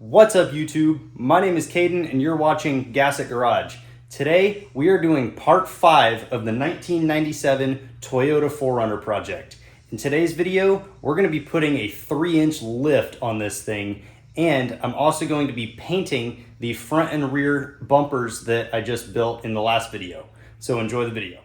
What's up YouTube? My name is Caden and you're watching Gas at Garage. Today we are doing part 5 of the 1997 Toyota 4Runner project. In today's video we're going to be putting a 3-inch lift on this thing, and I'm also going to be painting the front and rear bumpers that I just built in the last video. So enjoy the video.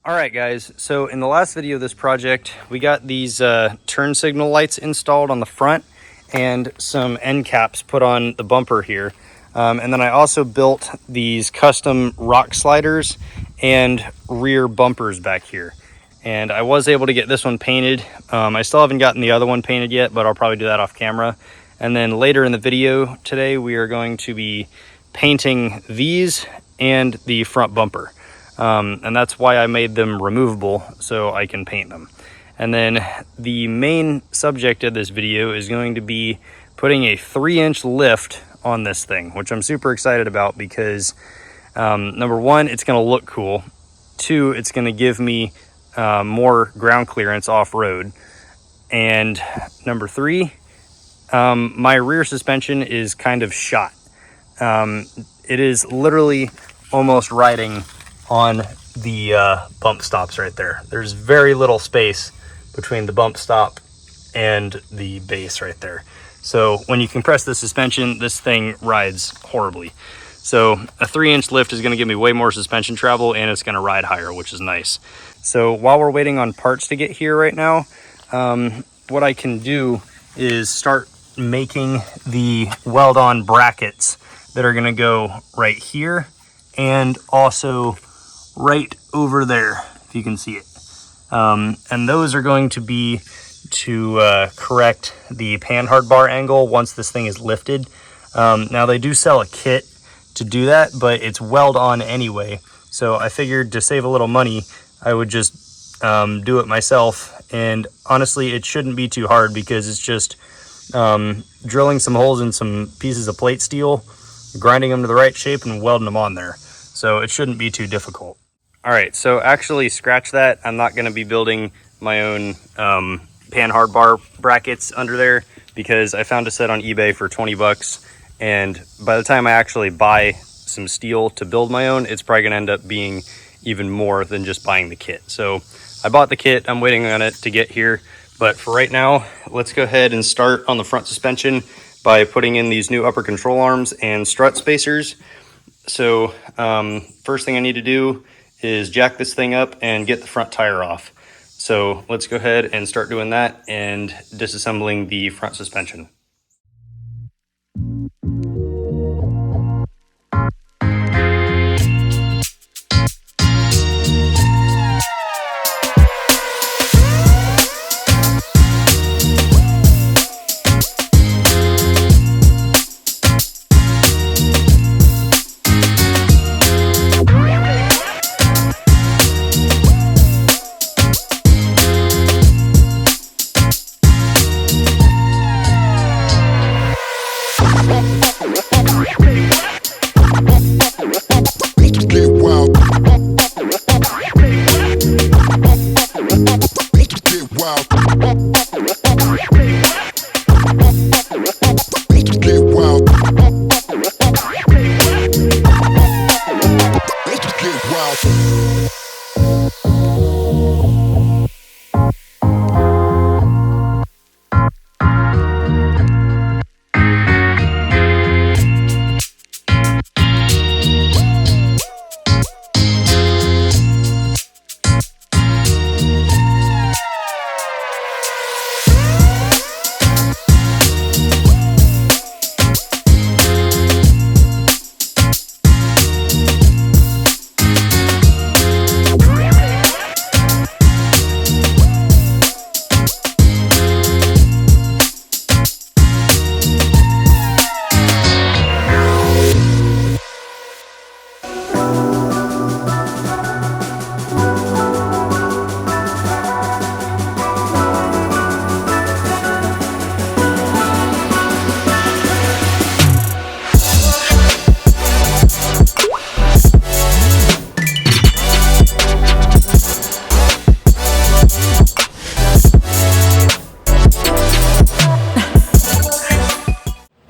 Alright guys, so in the last video of this project, we got these turn signal lights installed on the front and some end caps put on the bumper here. And then I also built these custom rock sliders and rear bumpers back here. And I was able to get this one painted. I still haven't gotten the other one painted yet, but I'll probably do that off camera. And then later in the video today, we are going to be painting these and the front bumper. And that's why I made them removable, so I can paint them. And then the main subject of this video is going to be putting a 3-inch lift on this thing, which I'm super excited about because number one, it's going to look cool. 2, it's going to give me more ground clearance off-road. And number 3, my rear suspension is kind of shot. It is literally almost riding on the bump stops right there. There's very little space between the bump stop and the base right there. So when you compress the suspension, this thing rides horribly. So a 3-inch lift is going to give me way more suspension travel, and it's going to ride higher, which is nice. So while we're waiting on parts to get here right now, what I can do is start making the weld-on brackets that are going to go right here and also right over there, if you can see it. And those are going to be to correct the Panhard bar angle once this thing is lifted. Now they do sell a kit to do that, but it's weld on anyway. So I figured to save a little money, I would just do it myself. And honestly, it shouldn't be too hard because it's just drilling some holes in some pieces of plate steel, grinding them to the right shape and welding them on there. So it shouldn't be too difficult. All right, so actually scratch that. I'm not going to be building my own Panhard bar brackets under there because I found a set on eBay for 20 bucks. And by the time I actually buy some steel to build my own, it's probably going to end up being even more than just buying the kit. So I bought the kit. I'm waiting on it to get here. But for right now, let's go ahead and start on the front suspension by putting in these new upper control arms and strut spacers. So first thing I need to do is jack this thing up and get the front tire off. So let's go ahead and start doing that and disassembling the front suspension.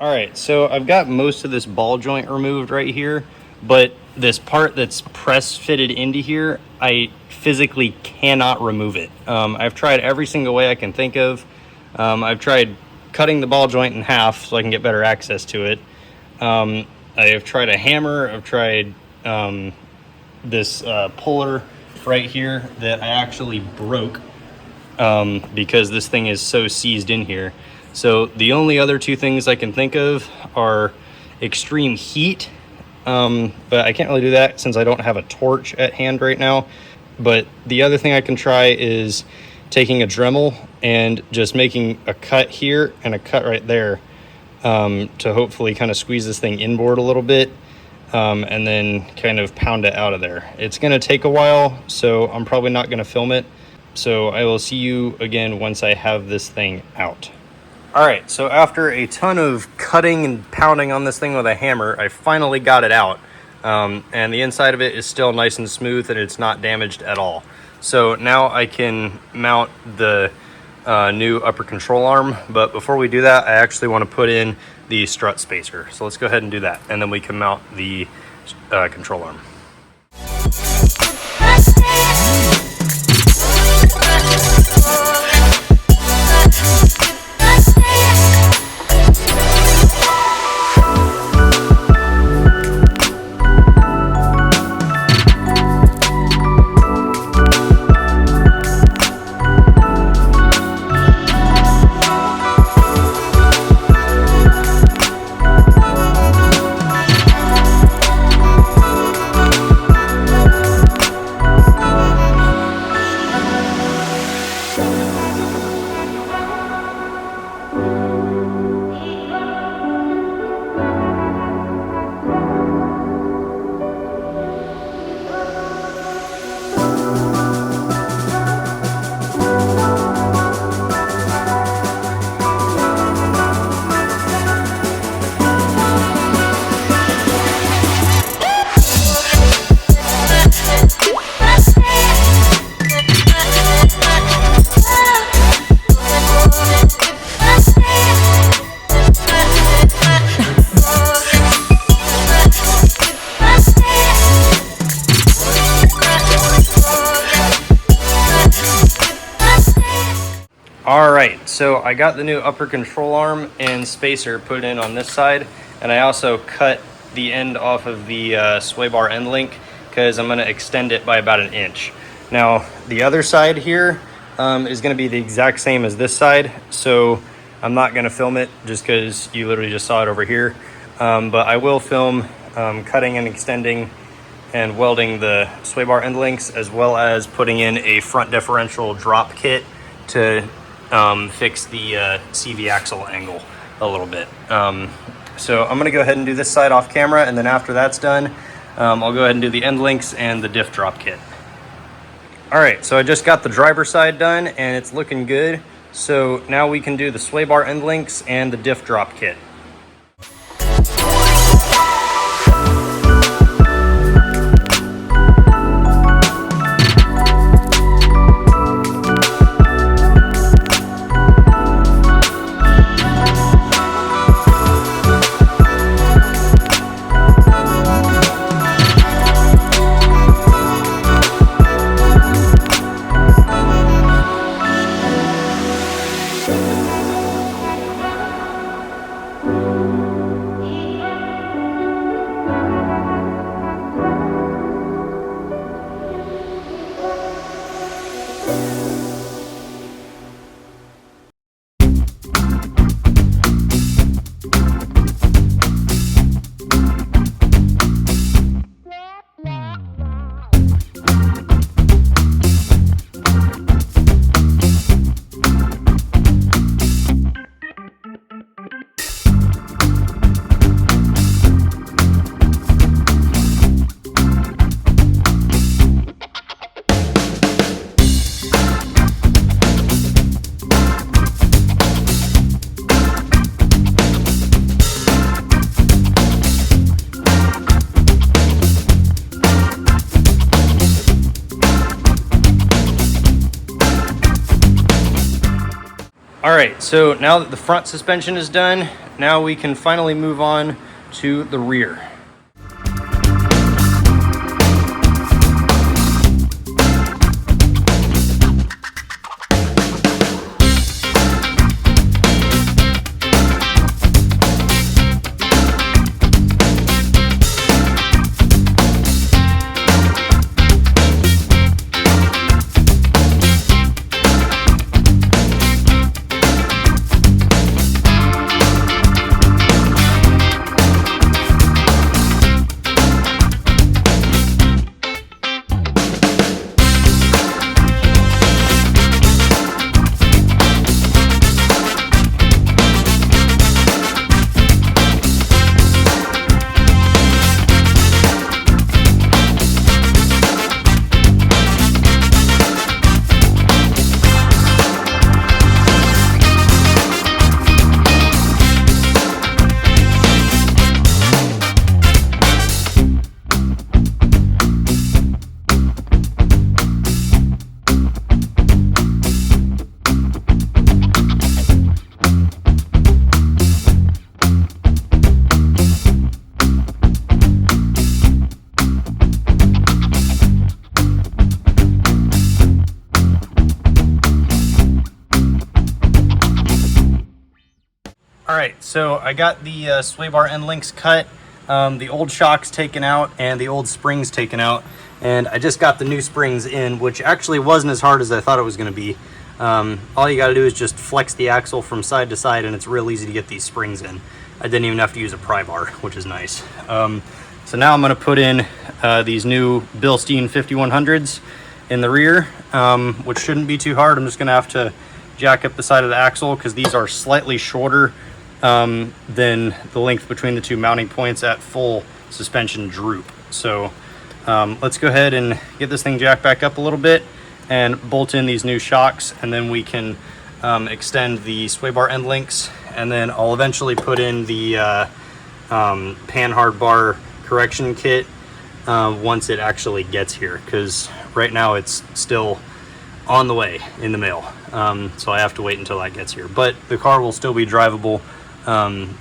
All right, so I've got most of this ball joint removed right here, but this part that's press fitted into here, I physically cannot remove it. I've tried every single way I can think of. I've tried cutting the ball joint in half so I can get better access to it. I have tried a hammer. I've tried this puller right here that I actually broke because this thing is so seized in here. So the only other two things I can think of are extreme heat, but I can't really do that since I don't have a torch at hand right now. But the other thing I can try is taking a Dremel and just making a cut here and a cut right there to hopefully kind of squeeze this thing inboard a little bit and then kind of pound it out of there. It's going to take a while, so I'm probably not going to film it. So I will see you again once I have this thing out. All right, so after a ton of cutting and pounding on this thing with a hammer, I finally got it out. And the inside of it is still nice and smooth and it's not damaged at all. So now I can mount the new upper control arm. But before we do that, I actually want to put in the strut spacer. So let's go ahead and do that. And then we can mount the control arm. All right, so I got the new upper control arm and spacer put in on this side, and I also cut the end off of the sway bar end link because I'm going to extend it by about 1 inch. Now, the other side here is going to be the exact same as this side, so I'm not going to film it just because you literally just saw it over here. But I will film cutting and extending and welding the sway bar end links, as well as putting in a front differential drop kit to fix the CV axle angle a little bit. So I'm going to go ahead and do this side off camera, and then after that's done, I'll go ahead and do the end links and the diff drop kit. All right, so I just got the driver side done and it's looking good. So now we can do the sway bar end links and the diff drop kit. right, so now that the front suspension is done, now we can finally move on to the rear. All right, so I got the sway bar end links cut, the old shocks taken out, and the old springs taken out. And I just got the new springs in, which actually wasn't as hard as I thought it was going to be. All you got to do is just flex the axle from side to side, and it's real easy to get these springs in. I didn't even have to use a pry bar, which is nice. So now I'm going to put in these new Bilstein 5100s in the rear, which shouldn't be too hard. I'm just going to have to jack up the side of the axle because these are slightly shorter than the length between the two mounting points at full suspension droop. So let's go ahead and get this thing jacked back up a little bit and bolt in these new shocks, and then we can extend the sway bar end links, and then I'll eventually put in the Panhard bar correction kit once it actually gets here, because right now it's still on the way in the mail, so I have to wait until that gets here. But the car will still be drivable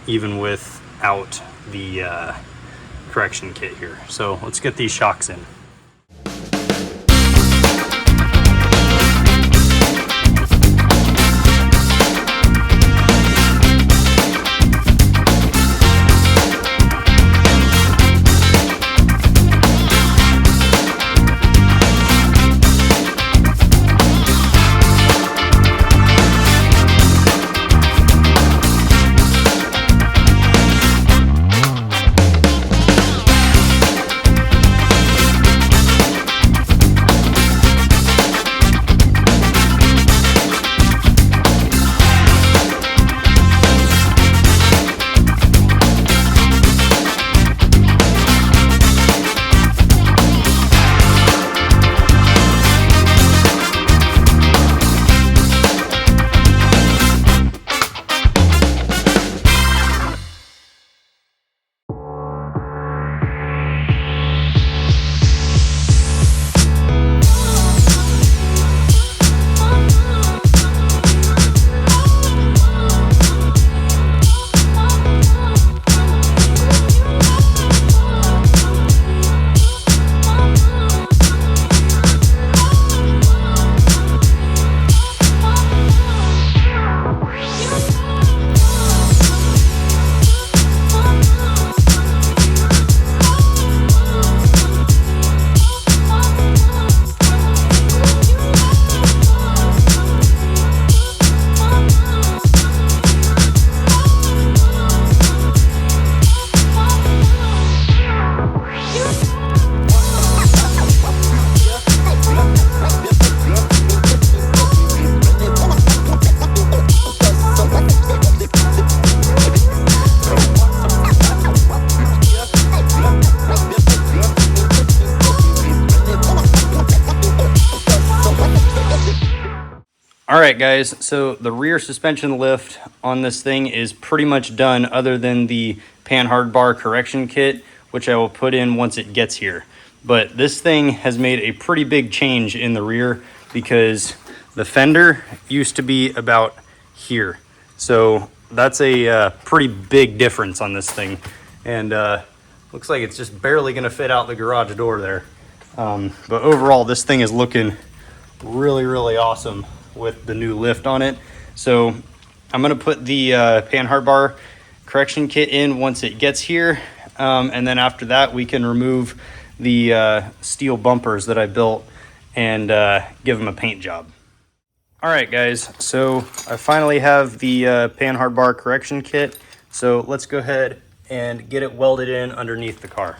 even without the correction kit here. So let's get these shocks in. All right, guys, so the rear suspension lift on this thing is pretty much done, other than the Panhard bar correction kit, which I will put in once it gets here. But this thing has made a pretty big change in the rear, because the fender used to be about here. So that's a pretty big difference on this thing. And looks like it's just barely gonna fit out the garage door there. But overall, this thing is looking really, really awesome with the new lift on it. So I'm gonna put the Panhard bar correction kit in once it gets here. And then after that, we can remove the steel bumpers that I built and give them a paint job. All right, guys, so I finally have the Panhard bar correction kit. So let's go ahead and get it welded in underneath the car.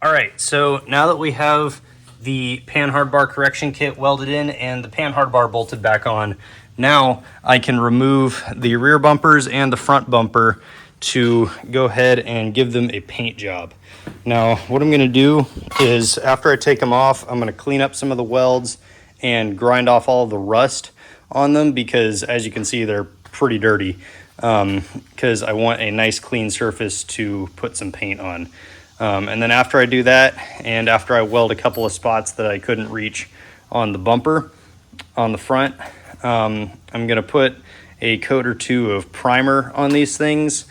All right, so now that we have the Panhard bar correction kit welded in and the Panhard bar bolted back on, now I can remove the rear bumpers and the front bumper to go ahead and give them a paint job. Now, what I'm gonna do is after I take them off, I'm gonna clean up some of the welds and grind off all of the rust on them because as you can see, they're pretty dirty because I want a nice clean surface to put some paint on. And then after I do that, and after I weld a couple of spots that I couldn't reach on the bumper on the front, I'm gonna put a coat or two of primer on these things,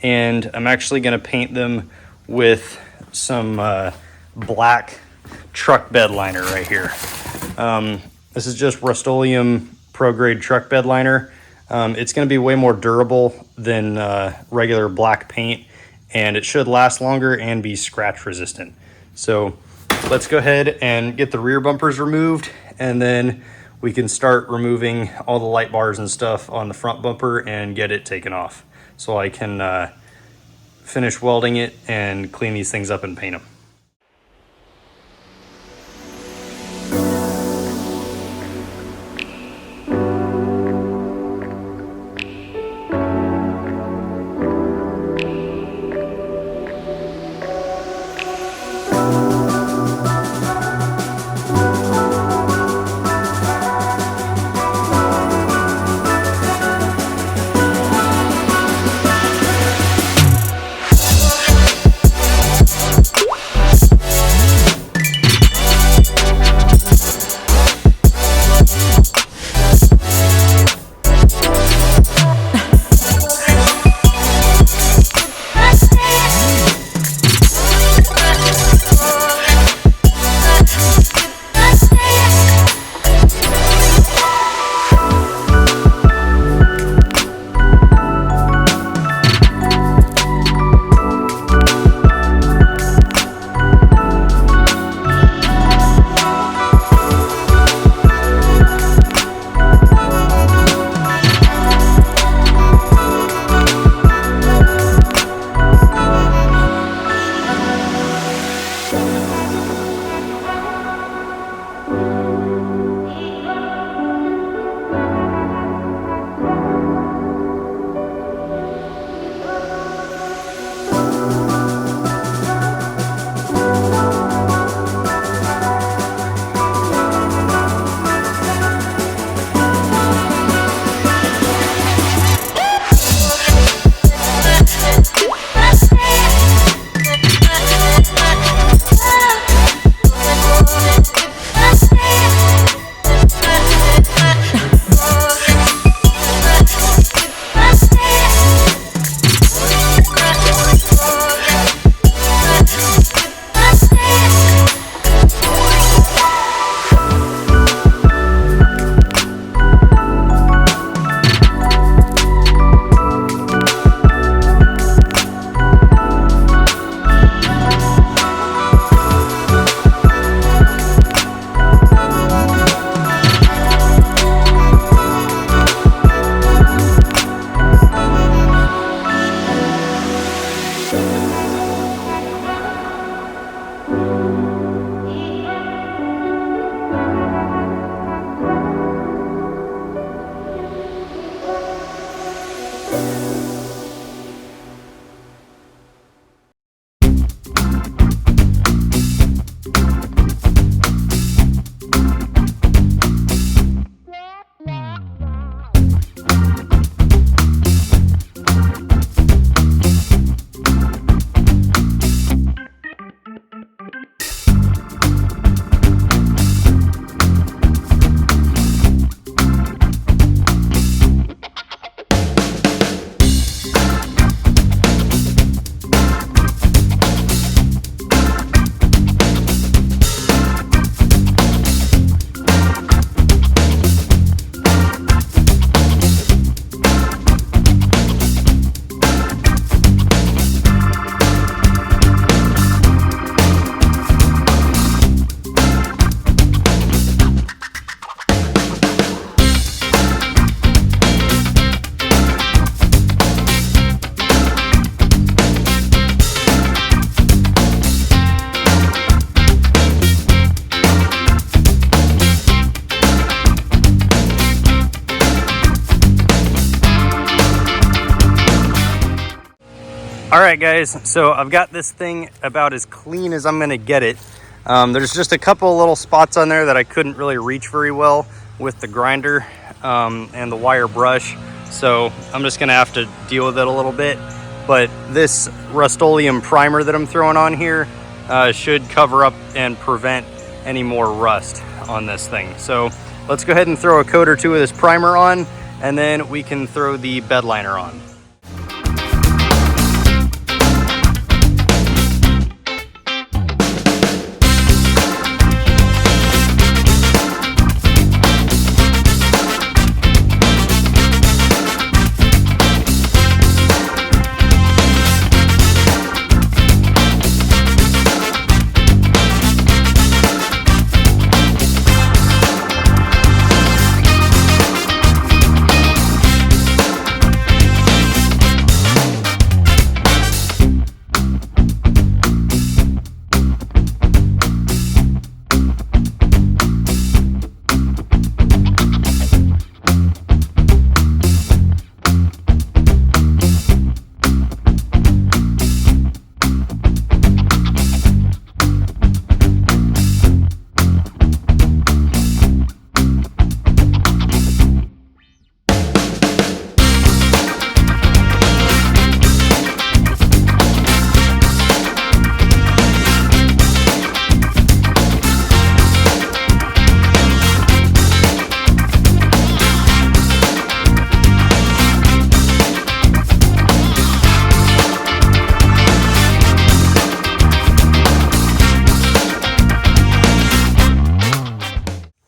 and I'm actually gonna paint them with some black truck bed liner right here. This is just Rust-Oleum Pro Grade truck bed liner. It's gonna be way more durable than regular black paint, and it should last longer and be scratch resistant. So let's go ahead and get the rear bumpers removed, and then we can start removing all the light bars and stuff on the front bumper and get it taken off so I can finish welding it and clean these things up and paint them. right, guys, so I've got this thing about as clean as I'm gonna get it. There's just a couple little spots on there that I couldn't really reach very well with the grinder and the wire brush, so I'm just gonna have to deal with it a little bit. But this Rust-Oleum primer that I'm throwing on here should cover up and prevent any more rust on this thing. So let's go ahead and throw a coat or two of this primer on, and then we can throw the bed liner on.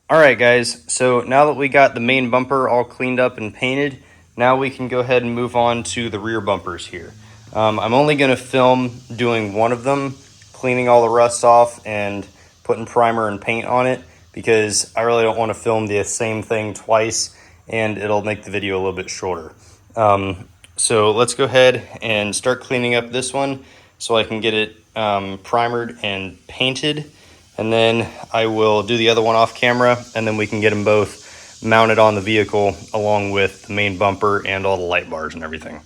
Alright guys, so now that we got the main bumper all cleaned up and painted, now we can go ahead and move on to the rear bumpers here. I'm only going to film doing one of them, cleaning all the rust off and putting primer and paint on it, because I really don't want to film the same thing twice and it'll make the video a little bit shorter. So let's go ahead and start cleaning up this one so I can get it primered and painted. And then I will do the other one off camera, and then we can get them both mounted on the vehicle along with the main bumper and all the light bars and everything.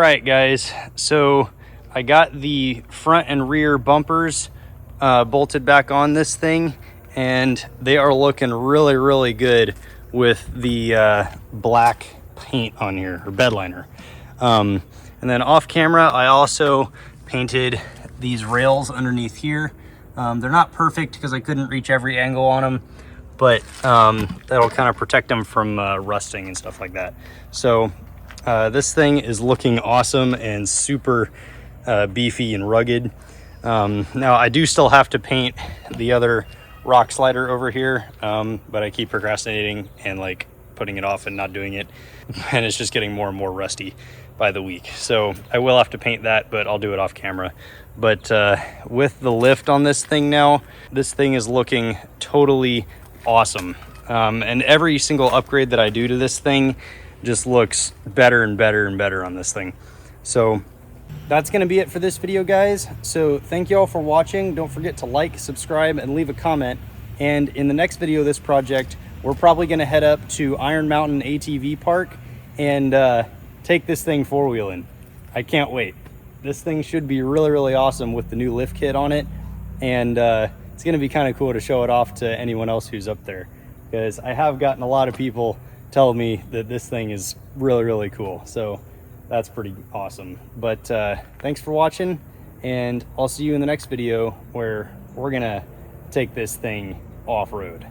right, guys, so I got the front and rear bumpers bolted back on this thing, and they are looking really, really good with the black paint on here, or bed liner. And then off camera, I also painted these rails underneath here. They're not perfect because I couldn't reach every angle on them, but that'll kind of protect them from rusting and stuff like that. So this thing is looking awesome and super beefy and rugged. Now I do still have to paint the other rock slider over here, but I keep procrastinating and like putting it off and not doing it, and it's just getting more and more rusty by the week. So I will have to paint that, but I'll do it off camera. But with the lift on this thing now, this thing is looking totally awesome. And every single upgrade that I do to this thing just looks better and better and better on this thing. So that's going to be it for this video, guys. So thank you all for watching. Don't forget to like, subscribe, and leave a comment. And in the next video of this project, we're probably going to head up to Iron Mountain ATV Park and take this thing four-wheeling. I can't wait. This thing should be really, really awesome with the new lift kit on it. And it's going to be kind of cool to show it off to anyone else who's up there, because I have gotten a lot of people tell me that this thing is really, really cool. So that's pretty awesome. But thanks for watching, and I'll see you in the next video where we're gonna take this thing off-road.